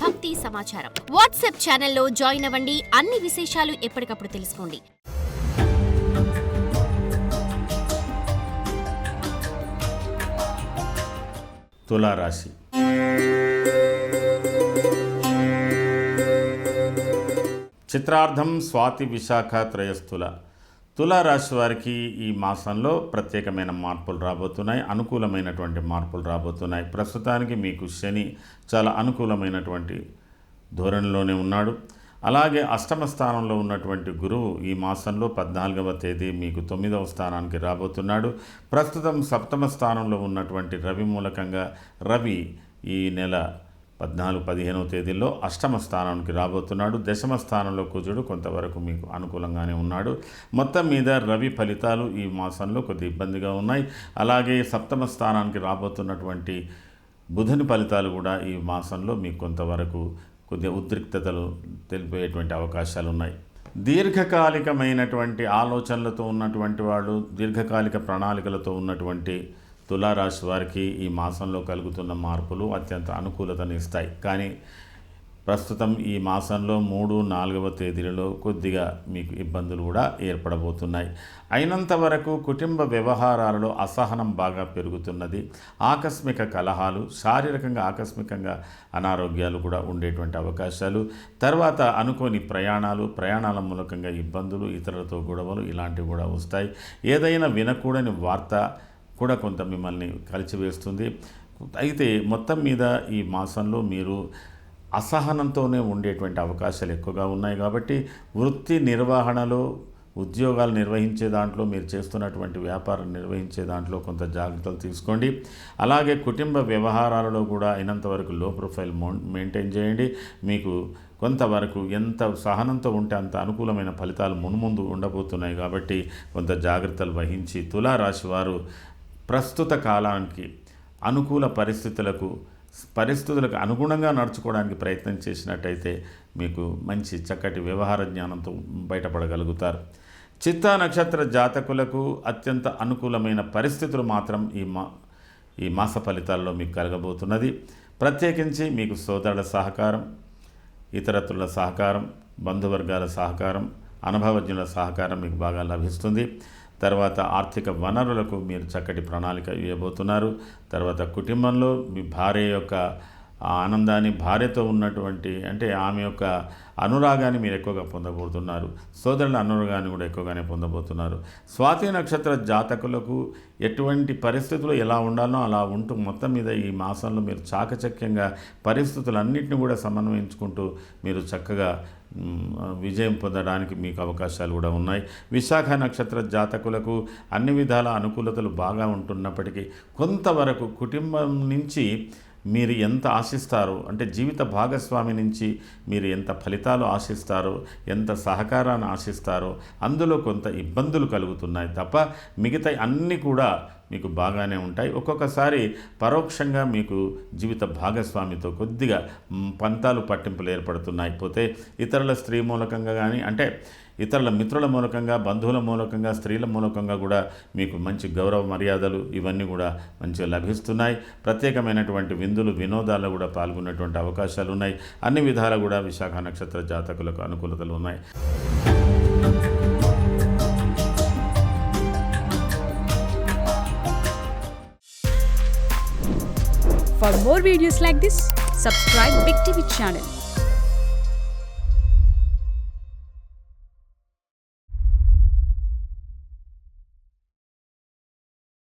భక్తి సమాచారం. వాట్సాప్ ఛానల్లో జాయిన్ అవ్వండి. అన్ని విశేషాలు ఎప్పటికప్పుడు తెలుసుకోండి. తులారాశి. చిత్రార్థం స్వాతి విశాఖ త్రయస్థుల. తులారాశి వారికి ఈ మాసంలో ప్రత్యేకమైన మార్పులు రాబోతున్నాయి, అనుకూలమైనటువంటి మార్పులు రాబోతున్నాయి. ప్రస్తుతానికి మీకు శని చాలా అనుకూలమైనటువంటి ధోరణిలోనే ఉన్నాడు. అలాగే అష్టమ స్థానంలో ఉన్నటువంటి గురువు ఈ మాసంలో 14వ తేదీ మీకు 9వ స్థానానికి రాబోతున్నాడు. ప్రస్తుతం సప్తమ స్థానంలో ఉన్నటువంటి రవి మూలకంగా రవి ఈ నెల 14-15వ తేదీల్లో అష్టమ స్థానానికి రాబోతున్నాడు. దశమ స్థానంలో కుజుడు కొంతవరకు మీకు అనుకూలంగానే ఉన్నాడు. మొత్తం మీద రవి ఫలితాలు ఈ మాసంలో కొద్ది ఇబ్బందిగా ఉన్నాయి. అలాగే సప్తమ స్థానానికి రాబోతున్నటువంటి బుధుని ఫలితాలు కూడా ఈ మాసంలో మీకు కొంతవరకు కొద్దిగా ఉద్రిక్తతలు తెలిపేటువంటి అవకాశాలు ఉన్నాయి. దీర్ఘకాలికమైనటువంటి ఆలోచనలతో ఉన్నటువంటి వాళ్ళు, దీర్ఘకాలిక ప్రణాళికలతో ఉన్నటువంటి తులారాశి వారికి ఈ మాసంలో కలుగుతున్న మార్పులు అత్యంత అనుకూలతను ఇస్తాయి. కానీ ప్రస్తుతం ఈ మాసంలో 3-4వ తేదీలలో కొద్దిగా మీకు ఇబ్బందులు కూడా ఏర్పడబోతున్నాయి. అయినంత వరకు కుటుంబ వ్యవహారాలలో అసహనం బాగా పెరుగుతున్నది. ఆకస్మిక కలహాలు, శారీరకంగా ఆకస్మికంగా అనారోగ్యాలు కూడా ఉండేటువంటి అవకాశాలు, తర్వాత అనుకోని ప్రయాణాల మూలకంగా ఇబ్బందులు, ఇతరులతో గొడవలు ఇలాంటివి కూడా వస్తాయి. ఏదైనా వినకూడని వార్త కూడా కొంత మిమ్మల్ని కలిచివేస్తుంది. అయితే మొత్తం మీద ఈ మాసంలో మీరు అసహనంతోనే ఉండేటువంటి అవకాశాలు ఎక్కువగా ఉన్నాయి. కాబట్టి వృత్తి నిర్వహణలో, ఉద్యోగాలు నిర్వహించే దాంట్లో, మీరు చేస్తున్నటువంటి వ్యాపారం నిర్వహించే దాంట్లో కొంత జాగ్రత్తలు తీసుకోండి. అలాగే కుటుంబ వ్యవహారాలలో కూడా అయినంతవరకు లో ప్రొఫైల్ మెయింటైన్ చేయండి. మీకు కొంతవరకు ఎంత సహనంతో ఉంటే అంత అనుకూలమైన ఫలితాలు మున్ముందు ఉండబోతున్నాయి. కాబట్టి కొంత జాగ్రత్తలు వహించి తులారాశి వారు ప్రస్తుత కాలానికి అనుకూల పరిస్థితులకు అనుగుణంగా నడుచుకోవడానికి ప్రయత్నం చేసినట్టయితే మీకు మంచి చక్కటి వ్యవహార జ్ఞానంతో బయటపడగలుగుతారు. చిత్తా నక్షత్ర జాతకులకు అత్యంత అనుకూలమైన పరిస్థితులు మాత్రం ఈ మాస ఫలితాల్లో మీకు కలగబోతున్నది. ప్రత్యేకించి మీకు సోదరుల సహకారం, ఇతరత్రుల సహకారం, బంధువర్గాల సహకారం, అనుభవజ్ఞుల సహకారం మీకు బాగా లభిస్తుంది. తర్వాత ఆర్థిక వనరులకు మీరు చక్కటి ప్రణాళిక ఇవ్వబోతున్నారు. తర్వాత కుటుంబంలో మీ భార్య యొక్క ఆనందాన్ని, భార్యతో ఉన్నటువంటి అంటే ఆమె యొక్క అనురాగాన్ని మీరు ఎక్కువగా పొందబోతున్నారు. సోదరుల అనురాగాన్ని కూడా ఎక్కువగానే పొందబోతున్నారు. స్వాతి నక్షత్ర జాతకులకు ఎటువంటి పరిస్థితులు ఎలా ఉండాలో అలా ఉంటూ మొత్తం మీద ఈ మాసంలో మీరు చాకచక్యంగా పరిస్థితులన్నింటినీ కూడా సమన్వయించుకుంటూ మీరు చక్కగా విజయం పొందడానికి మీకు అవకాశాలు కూడా ఉన్నాయి. విశాఖ నక్షత్ర జాతకులకు అన్ని విధాల అనుకూలతలు బాగా ఉంటున్నప్పటికీ కొంతవరకు కుటుంబం నుంచి మీరు ఎంత ఆశిస్తారో, అంటే జీవిత భాగస్వామి నుంచి మీరు ఎంత ఫలితాలు ఆశిస్తారో, ఎంత సహకారాన్ని ఆశిస్తారో అందులో కొంత ఇబ్బందులు కలుగుతున్నాయి తప్ప మిగతా అన్నీ కూడా మీకు బాగానే ఉంటాయి. ఒక్కొక్కసారి పరోక్షంగా మీకు జీవిత భాగస్వామితో కొద్దిగా పంతాలు పట్టింపులు ఏర్పడుతున్నాయి. పోతే ఇతరుల స్త్రీ మూలకంగా కానీ, అంటే ఇతరుల మిత్రుల మూలకంగా, బంధువుల మూలకంగా, స్త్రీల మూలకంగా కూడా మీకు మంచి గౌరవ మర్యాదలు ఇవన్నీ కూడా మంచిగా లభిస్తున్నాయి. ప్రత్యేకమైనటువంటి విందులు, వినోదాల్లో కూడా పాల్గొనేటువంటి అవకాశాలు ఉన్నాయి. అన్ని విధాలు కూడా విశాఖ నక్షత్ర జాతకులకు అనుకూలతలు ఉన్నాయి. For more videos like this, subscribe Big TV channel.